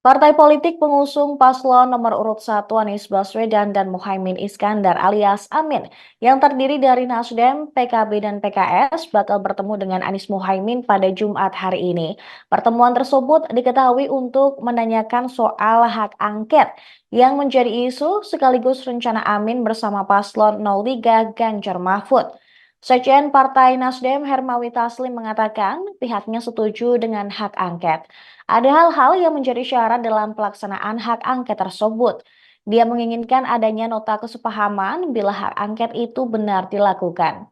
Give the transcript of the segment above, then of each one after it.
Partai politik pengusung paslon nomor urut 1 Anies Baswedan dan Muhaimin Iskandar alias Amin yang terdiri dari Nasdem, PKB, dan PKS bakal bertemu dengan Anies Muhaimin pada Jumat hari ini. Pertemuan tersebut diketahui untuk menanyakan soal hak angket yang menjadi isu sekaligus rencana Amin bersama paslon 03 Ganjar Mahfud. Sekjen Partai Nasdem Hermawi Taslim mengatakan pihaknya setuju dengan hak angket. Ada hal-hal yang menjadi syarat dalam pelaksanaan hak angket tersebut. Dia menginginkan adanya nota kesepahaman bila hak angket itu benar dilakukan.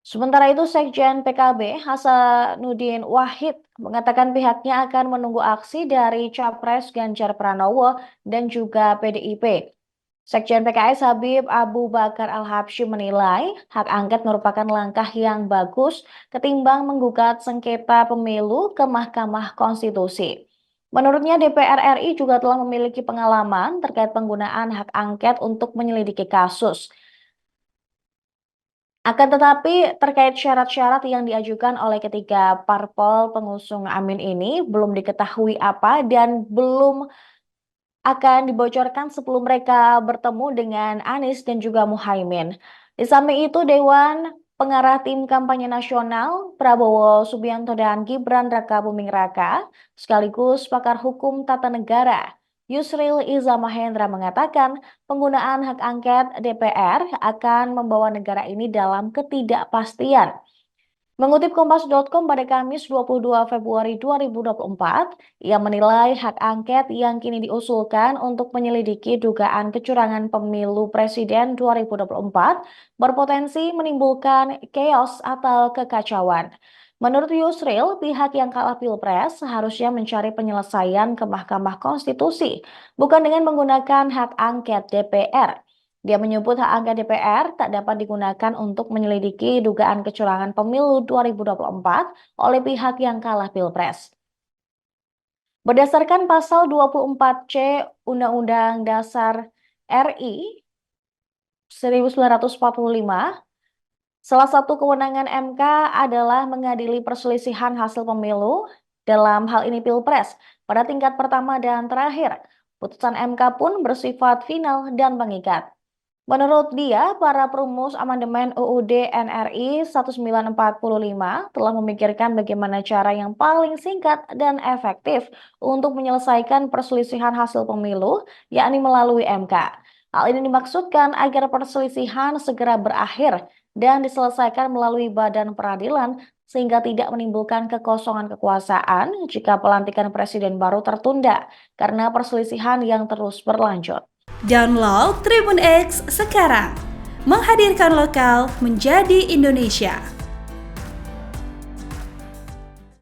Sementara itu, Sekjen PKB Hasanuddin Wahid mengatakan pihaknya akan menunggu aksi dari Capres Ganjar Pranowo dan juga PDIP. Sekjen PKS Habib Abu Bakar Al-Habsyi menilai hak angket merupakan langkah yang bagus ketimbang menggugat sengketa pemilu ke Mahkamah Konstitusi. Menurutnya DPR RI juga telah memiliki pengalaman terkait penggunaan hak angket untuk menyelidiki kasus. Akan tetapi terkait syarat-syarat yang diajukan oleh ketiga parpol pengusung Amin ini belum diketahui apa dan belum akan dibocorkan sebelum mereka bertemu dengan Anies dan juga Muhaimin. Di samping itu, Dewan Pengarah Tim Kampanye Nasional Prabowo Subianto dan Gibran Raka Buming Raka, sekaligus pakar hukum tata negara, Yusril Iza Mahendra mengatakan penggunaan hak angket DPR akan membawa negara ini dalam ketidakpastian. Mengutip Kompas.com pada Kamis 22 Februari 2024, ia menilai hak angket yang kini diusulkan untuk menyelidiki dugaan kecurangan pemilu presiden 2024 berpotensi menimbulkan chaos atau kekacauan. Menurut Yusril, pihak yang kalah Pilpres seharusnya mencari penyelesaian ke Mahkamah Konstitusi, bukan dengan menggunakan hak angket DPR. Dia menyebut hak angket DPR tak dapat digunakan untuk menyelidiki dugaan kecurangan pemilu 2024 oleh pihak yang kalah Pilpres. Berdasarkan pasal 24C Undang-Undang Dasar RI 1945, salah satu kewenangan MK adalah mengadili perselisihan hasil pemilu, dalam hal ini Pilpres, pada tingkat pertama dan terakhir. Putusan MK pun bersifat final dan mengikat. Menurut dia, para perumus amandemen UUD NRI 1945 telah memikirkan bagaimana cara yang paling singkat dan efektif untuk menyelesaikan perselisihan hasil pemilu, yakni melalui MK. Hal ini dimaksudkan agar perselisihan segera berakhir dan diselesaikan melalui badan peradilan sehingga tidak menimbulkan kekosongan kekuasaan jika pelantikan presiden baru tertunda karena perselisihan yang terus berlanjut. Download Tribun X sekarang, menghadirkan lokal menjadi Indonesia.